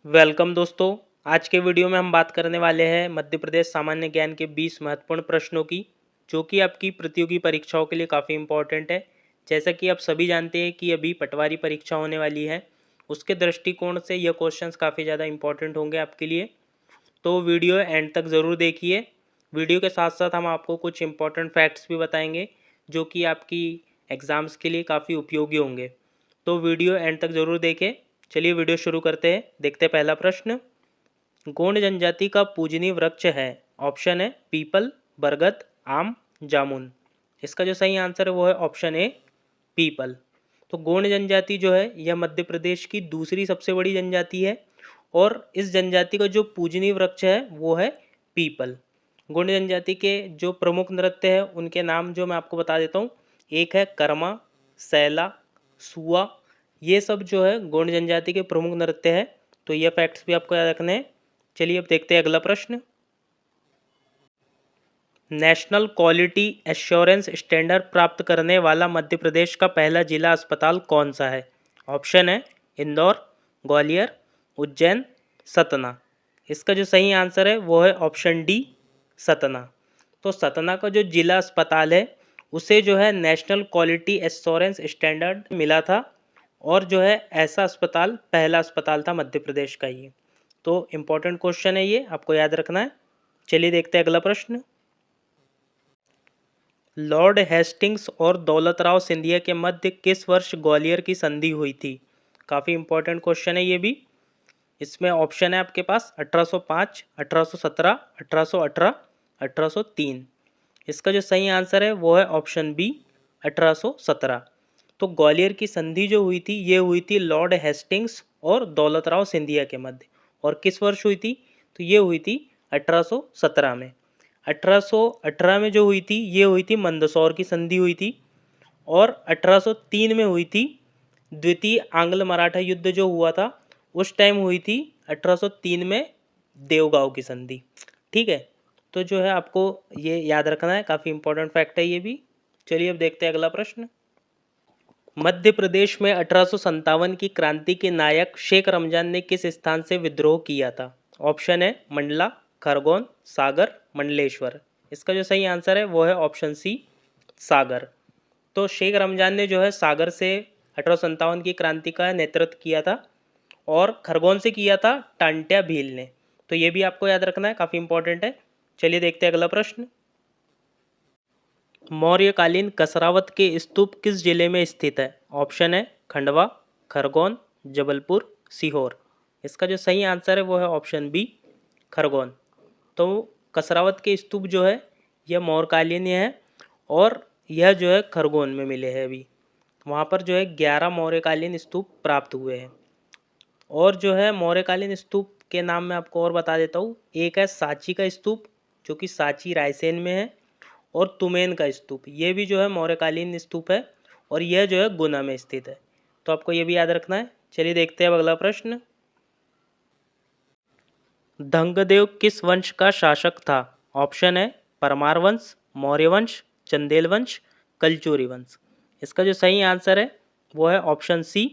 Welcome दोस्तों। आज के वीडियो में हम बात करने वाले हैं मध्य प्रदेश सामान्य ज्ञान के 20 महत्वपूर्ण प्रश्नों की, जो कि आपकी प्रतियोगी परीक्षाओं के लिए काफ़ी इंपॉर्टेंट है। जैसा कि आप सभी जानते हैं कि अभी पटवारी परीक्षा होने वाली है, उसके दृष्टिकोण से यह क्वेश्चंस काफ़ी ज़्यादा इंपॉर्टेंट होंगे आपके लिए। तो वीडियो एंड तक ज़रूर देखिए। वीडियो के साथ साथ हम आपको कुछ इंपॉर्टेंट फैक्ट्स भी बताएंगे, जो कि आपकी एग्ज़ाम्स के लिए काफ़ी उपयोगी होंगे। तो वीडियो एंड तक ज़रूर देखें। चलिए वीडियो शुरू करते हैं। देखते हैं पहला प्रश्न। गोंड जनजाति का पूजनीय वृक्ष है। ऑप्शन है पीपल, बरगद, आम, जामुन। इसका जो सही आंसर है वो है ऑप्शन ए, पीपल। तो गोंड जनजाति जो है यह मध्य प्रदेश की दूसरी सबसे बड़ी जनजाति है, और इस जनजाति का जो पूजनीय वृक्ष है वो है पीपल। गोंड जनजाति के जो प्रमुख नृत्य है उनके नाम जो मैं आपको बता देता हूँ। एक है कर्मा, सैला, सुआ। ये सब जो है गोंड जनजाति के प्रमुख नृत्य है। तो ये फैक्ट्स भी आपको याद रखने हैं। चलिए अब देखते हैं अगला प्रश्न। नेशनल क्वालिटी एश्योरेंस स्टैंडर्ड प्राप्त करने वाला मध्य प्रदेश का पहला जिला अस्पताल कौन सा है? ऑप्शन है इंदौर, ग्वालियर, उज्जैन, सतना। इसका जो सही आंसर है वो है ऑप्शन डी, सतना। तो सतना का जो जिला अस्पताल है उसे जो है नेशनल क्वालिटी एश्योरेंस स्टैंडर्ड मिला था, और जो है ऐसा अस्पताल पहला अस्पताल था मध्य प्रदेश का ये। तो इम्पोर्टेंट क्वेश्चन है, ये आपको याद रखना है। चलिए देखते हैं अगला प्रश्न। लॉर्ड हेस्टिंग्स और दौलत राव सिंधिया के मध्य किस वर्ष ग्वालियर की संधि हुई थी? काफ़ी इंपॉर्टेंट क्वेश्चन है ये भी। इसमें ऑप्शन है आपके पास 1805, 1817, 1818, 1803। इसका जो सही आंसर है वो है ऑप्शन बी, 1817। तो ग्वालियर की संधि जो हुई थी ये हुई थी लॉर्ड हेस्टिंग्स और दौलत राव सिंधिया के मध्य। और किस वर्ष हुई थी? तो ये हुई थी 1817 में। 1818 में जो हुई थी ये हुई थी मंदसौर की संधि हुई थी। और 1803 में हुई थी द्वितीय आंग्ल मराठा युद्ध जो हुआ था, उस टाइम हुई थी 1803 में देवगांव की संधि। ठीक है, तो जो है आपको ये याद रखना है, काफ़ी इंपॉर्टेंट फैक्ट है ये भी। चलिए अब देखते हैं अगला प्रश्न। मध्य प्रदेश में 1857 की क्रांति के नायक शेख रमजान ने किस स्थान से विद्रोह किया था? ऑप्शन है मंडला, खरगोन, सागर, मंडलेश्वर। इसका जो सही आंसर है वो है ऑप्शन सी, सागर। तो शेख रमजान ने जो है सागर से 1857 की क्रांति का नेतृत्व किया था, और खरगोन से किया था टांट्या भील ने। तो ये भी आपको याद रखना है, काफ़ी इंपॉर्टेंट है। चलिए देखते हैं अगला प्रश्न। मौर्यकालीन कसरावत के स्तूप किस जिले में स्थित है? ऑप्शन है खंडवा, खरगोन, जबलपुर, सीहोर। इसका जो सही आंसर है वो है ऑप्शन बी, खरगोन। तो कसरावत के स्तूप जो है यह मौर्यकालीन है, और यह जो है खरगोन में मिले हैं अभी। वहाँ पर जो है 11 मौर्यकालीन स्तूप प्राप्त हुए हैं। और जो है मौर्यकालीन स्तूप के नाम मैं आपको और बता देता हूँ। एक है सांची का स्तूप, जो कि सांची रायसेन में है। और तुमेन का स्तूप, ये भी जो है मौर्यकालीन स्तूप है, और यह जो है गुना में स्थित है। तो आपको ये भी याद रखना है। चलिए देखते हैं अब अगला प्रश्न। धंगदेव किस वंश का शासक था? ऑप्शन है परमार वंश, मौर्य वंश, चंदेल वंश, कलचुरी वंश। इसका जो सही आंसर है वो है ऑप्शन सी,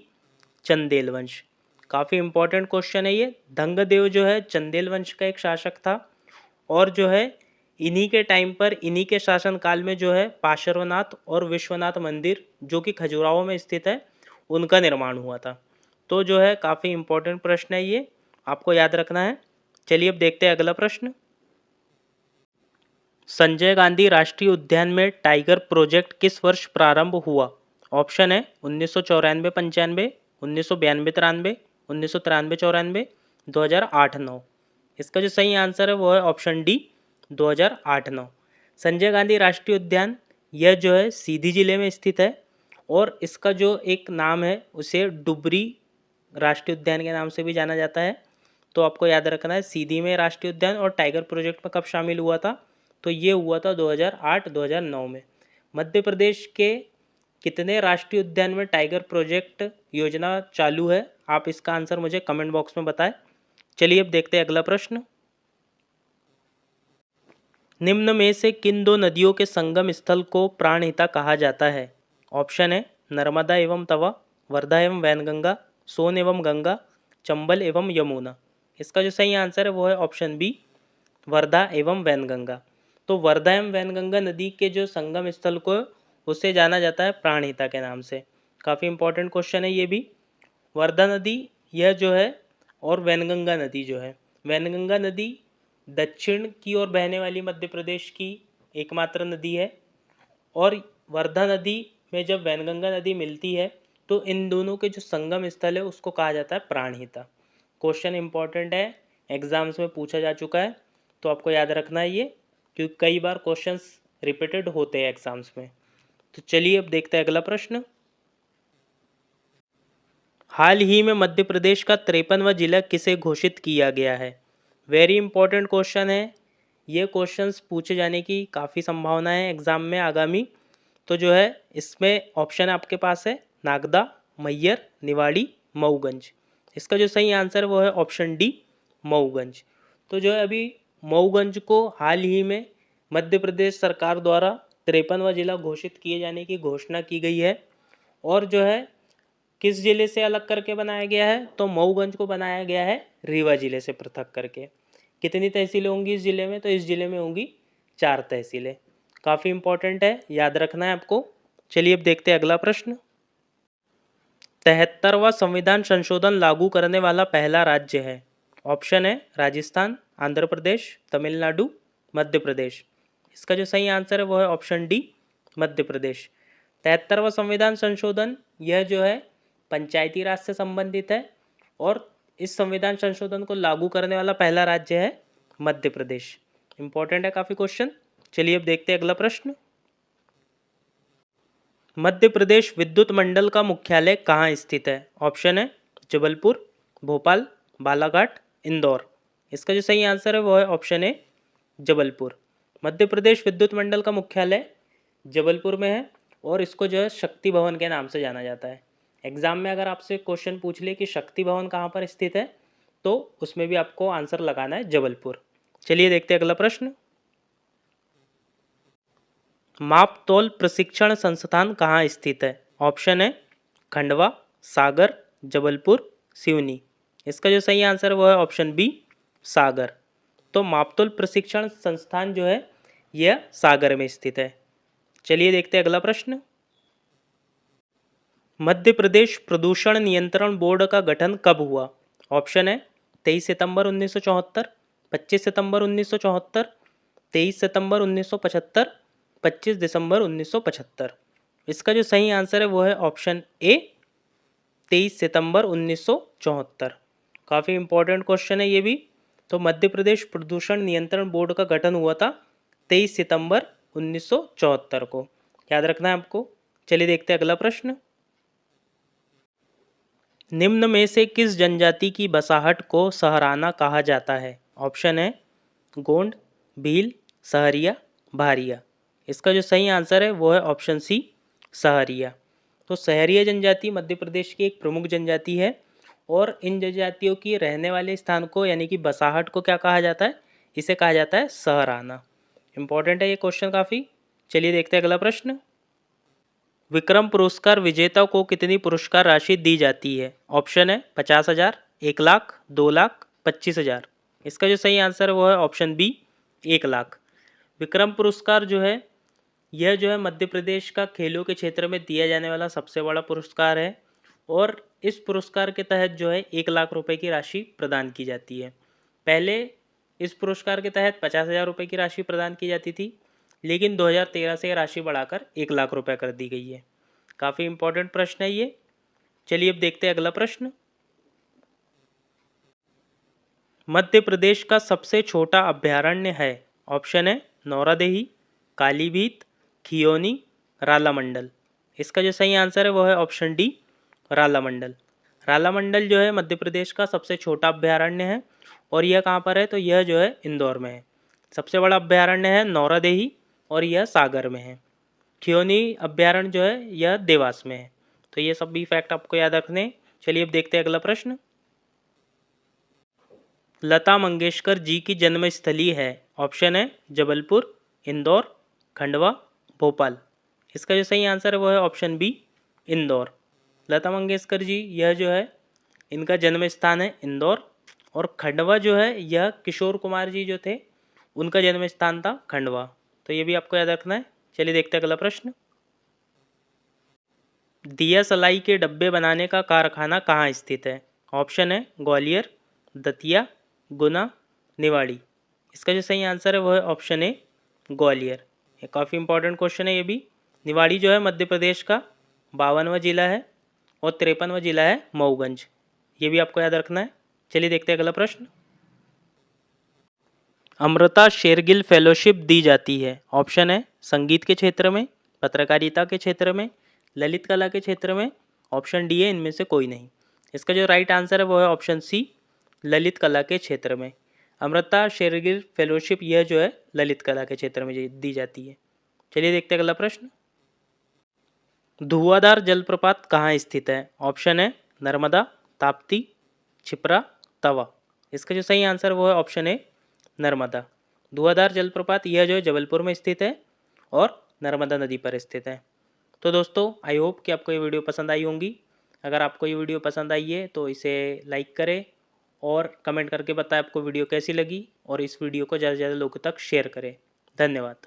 चंदेल वंश। काफ़ी इंपॉर्टेंट क्वेश्चन है ये। धंगदेव जो है चंदेल वंश का एक शासक था, और जो है इन्हीं के टाइम पर, इन्हीं के शासनकाल में जो है पार्श्वनाथ और विश्वनाथ मंदिर जो कि खजुराहो में स्थित है, उनका निर्माण हुआ था। तो जो है काफ़ी इंपॉर्टेंट प्रश्न है ये, आपको याद रखना है। चलिए अब देखते हैं अगला प्रश्न। संजय गांधी राष्ट्रीय उद्यान में टाइगर प्रोजेक्ट किस वर्ष प्रारंभ हुआ? ऑप्शन है 1994-95, 1992-93, 1993-94, 2008-9। इसका जो सही आंसर है वो है ऑप्शन डी, 2008-9। संजय गांधी राष्ट्रीय उद्यान यह जो है सीधी जिले में स्थित है, और इसका जो एक नाम है उसे डुबरी राष्ट्रीय उद्यान के नाम से भी जाना जाता है। तो आपको याद रखना है सीधी में राष्ट्रीय उद्यान, और टाइगर प्रोजेक्ट में कब शामिल हुआ था? तो ये हुआ था 2008-2009 में। मध्य प्रदेश के कितने राष्ट्रीय उद्यान में टाइगर प्रोजेक्ट योजना चालू है? आप इसका आंसर मुझे कमेंट बॉक्स में बताएं। चलिए अब देखते हैं अगला प्रश्न। निम्न में से किन दो नदियों के संगम स्थल को प्राणहिता कहा जाता है? ऑप्शन है नर्मदा एवं तवा, वर्धा एवं वैनगंगा, सोन एवं गंगा, चंबल एवं यमुना। इसका जो सही आंसर है वो है ऑप्शन बी, वर्धा एवं वैनगंगा। तो वर्धा एवं वैनगंगा नदी के जो संगम स्थल को उसे जाना जाता है प्राणहिता के नाम से। काफ़ी इंपॉर्टेंट क्वेश्चन है ये भी। वर्धा नदी यह जो है और वैनगंगा नदी जो है, वैनगंगा नदी दक्षिण की ओर बहने वाली मध्य प्रदेश की एकमात्र नदी है। और वर्धा नदी में जब वैनगंगा नदी मिलती है तो इन दोनों के जो संगम स्थल है उसको कहा जाता है प्राणहिता। क्वेश्चन इंपॉर्टेंट है, एग्जाम्स में पूछा जा चुका है, तो आपको याद रखना है ये, क्योंकि कई बार क्वेश्चंस रिपीटेड होते हैं एग्जाम्स में। तो चलिए अब देखते हैं अगला प्रश्न। हाल ही में मध्य प्रदेश का 53वां जिला किसे घोषित किया गया है? वेरी इंपॉर्टेंट क्वेश्चन है। ये क्वेश्चंस पूछे जाने की काफ़ी संभावना है एग्ज़ाम में आगामी। तो जो है इसमें ऑप्शन आपके पास है नागदा, मैयर, निवाड़ी, मऊगंज। इसका जो सही आंसर है वो है ऑप्शन डी, मऊगंज। तो जो है अभी मऊगंज को हाल ही में मध्य प्रदेश सरकार द्वारा 53वां जिला घोषित किए जाने की घोषणा की गई है। और जो है किस जिले से अलग करके बनाया गया है? तो मऊगंज को बनाया गया है रीवा जिले से पृथक करके। कितनी तहसीलें होंगी इस जिले में? तो इस जिले में होंगी 4 तहसीलें। काफ़ी इंपॉर्टेंट है, याद रखना है आपको। चलिए अब देखते हैं अगला प्रश्न। 73वां संविधान संशोधन लागू करने वाला पहला राज्य है? ऑप्शन है राजस्थान, आंध्र प्रदेश, तमिलनाडु, मध्य प्रदेश। इसका जो सही आंसर है वो है ऑप्शन डी, मध्य प्रदेश। 73वां संविधान संशोधन यह जो है पंचायती राज से संबंधित है और इस संविधान संशोधन को लागू करने वाला पहला राज्य है मध्य प्रदेश। इंपॉर्टेंट है काफ़ी क्वेश्चन। चलिए अब देखते हैं अगला प्रश्न। मध्य प्रदेश विद्युत मंडल का मुख्यालय कहाँ स्थित है? ऑप्शन है जबलपुर, भोपाल, बालाघाट, इंदौर। इसका जो सही आंसर है वो है ऑप्शन ए, जबलपुर। मध्य प्रदेश विद्युत मंडल का मुख्यालय जबलपुर में है और इसको जो है शक्ति भवन के नाम से जाना जाता है। एग्जाम में अगर आपसे क्वेश्चन पूछ ले कि शक्ति भवन कहाँ पर स्थित है तो उसमें भी आपको आंसर लगाना है जबलपुर। चलिए देखते हैं अगला प्रश्न। माप तौल प्रशिक्षण संस्थान कहाँ स्थित है? ऑप्शन है खंडवा, सागर, जबलपुर, सिवनी। इसका जो सही आंसर है वो है ऑप्शन बी, सागर। तो मापतोल प्रशिक्षण संस्थान जो है यह सागर में स्थित है। चलिए देखते हैं अगला प्रश्न। मध्य प्रदेश प्रदूषण नियंत्रण बोर्ड का गठन कब हुआ? ऑप्शन है 23 सितंबर 1974, 25 सितंबर 1974, 23 सितंबर 1975, 25 दिसंबर 1975। इसका जो सही आंसर है वो है ऑप्शन ए, 23 सितंबर 1974। काफ़ी इंपॉर्टेंट क्वेश्चन है ये भी। तो मध्य प्रदेश प्रदूषण नियंत्रण बोर्ड का गठन हुआ था 23 सितंबर 1974 को, याद रखना है आपको। चलिए देखते हैं अगला प्रश्न। निम्न में से किस जनजाति की बसाहट को सहराना कहा जाता है? ऑप्शन है गोंड, भील, सहरिया, भारिया। इसका जो सही आंसर है वो है ऑप्शन सी, सहरिया। तो सहरिया जनजाति मध्य प्रदेश की एक प्रमुख जनजाति है और इन जनजातियों की रहने वाले स्थान को यानी कि बसाहट को क्या कहा जाता है? इसे कहा जाता है सहराना। इंपॉर्टेंट है ये क्वेश्चन काफ़ी। चलिए देखते हैं अगला प्रश्न। विक्रम पुरस्कार विजेता को कितनी पुरस्कार राशि दी जाती है? ऑप्शन है 50,000, 1,00,000, 2,00,000, 25,000। इसका जो सही आंसर है वो है ऑप्शन बी, 1,00,000। विक्रम पुरस्कार जो है यह जो है मध्य प्रदेश का खेलों के क्षेत्र में दिया जाने वाला सबसे बड़ा पुरस्कार है और इस पुरस्कार के तहत जो है 1,00,000 रुपये की राशि प्रदान की जाती है। पहले इस पुरस्कार के तहत 50,000 रुपये की राशि प्रदान की जाती थी, लेकिन 2013 से यह राशि बढ़ाकर 1,00,000 रुपये कर दी गई है। काफ़ी इंपॉर्टेंट प्रश्न है ये। चलिए अब देखते हैं अगला प्रश्न। मध्य प्रदेश का सबसे छोटा अभयारण्य है? ऑप्शन है नौरादेही, कालीभीत, खियोनी, रालामंडल। इसका जो सही आंसर है वो है ऑप्शन डी, रालामंडल। रालामंडल जो है मध्य प्रदेश का सबसे छोटा अभयारण्य है और यह कहाँ पर है? तो यह जो है इंदौर में है। सबसे बड़ा अभयारण्य है नौरादेही और यह सागर में है। खियोनी अभयारण्य जो है यह देवास में है। तो ये सब भी फैक्ट आपको याद रखने। चलिए अब देखते हैं अगला प्रश्न। लता मंगेशकर जी की जन्मस्थली है? ऑप्शन है जबलपुर, इंदौर, खंडवा, भोपाल। इसका जो सही आंसर है वो है ऑप्शन बी, इंदौर। लता मंगेशकर जी यह जो है इनका जन्म स्थान है इंदौर। और खंडवा जो है यह किशोर कुमार जी जो थे उनका जन्म स्थान था खंडवा। तो ये भी आपको याद रखना है। चलिए देखते हैं अगला प्रश्न। दिया सलाई के डब्बे बनाने का कारखाना कहाँ स्थित है? ऑप्शन है ग्वालियर, दतिया, गुना, निवाड़ी। इसका जो सही आंसर है वो है ऑप्शन ए ग्वालियर। ये काफ़ी इंपॉर्टेंट क्वेश्चन है ये भी। निवाड़ी जो है मध्य प्रदेश का 52वां जिला है और 53वां जिला है मऊगंज। ये भी आपको याद रखना है। चलिए देखते हैं अगला प्रश्न। अमृता शेरगिल फेलोशिप दी जाती है। ऑप्शन है संगीत के क्षेत्र में, पत्रकारिता के क्षेत्र में, ललित कला के क्षेत्र में। ऑप्शन डी है इनमें से कोई नहीं। इसका जो राइट आंसर है वो है ऑप्शन सी ललित कला के क्षेत्र में। अमृता शेरगिल फेलोशिप यह जो है ललित कला के क्षेत्र में दी जाती है। चलिए देखते हैं अगला प्रश्न। धुआंधार जलप्रपात कहाँ स्थित है? ऑप्शन है नर्मदा, ताप्ती, छिप्रा, तवा। इसका जो सही आंसर वो है ऑप्शन ए नर्मदा। धुआंधार जलप्रपात यह जो है जबलपुर में स्थित है और नर्मदा नदी पर स्थित है। तो दोस्तों आई होप कि आपको ये वीडियो पसंद आई होंगी। अगर आपको ये वीडियो पसंद आई है तो इसे लाइक करें और कमेंट करके बताएं आपको वीडियो कैसी लगी, और इस वीडियो को ज़्यादा से ज़्यादा लोगों तक शेयर करें। धन्यवाद।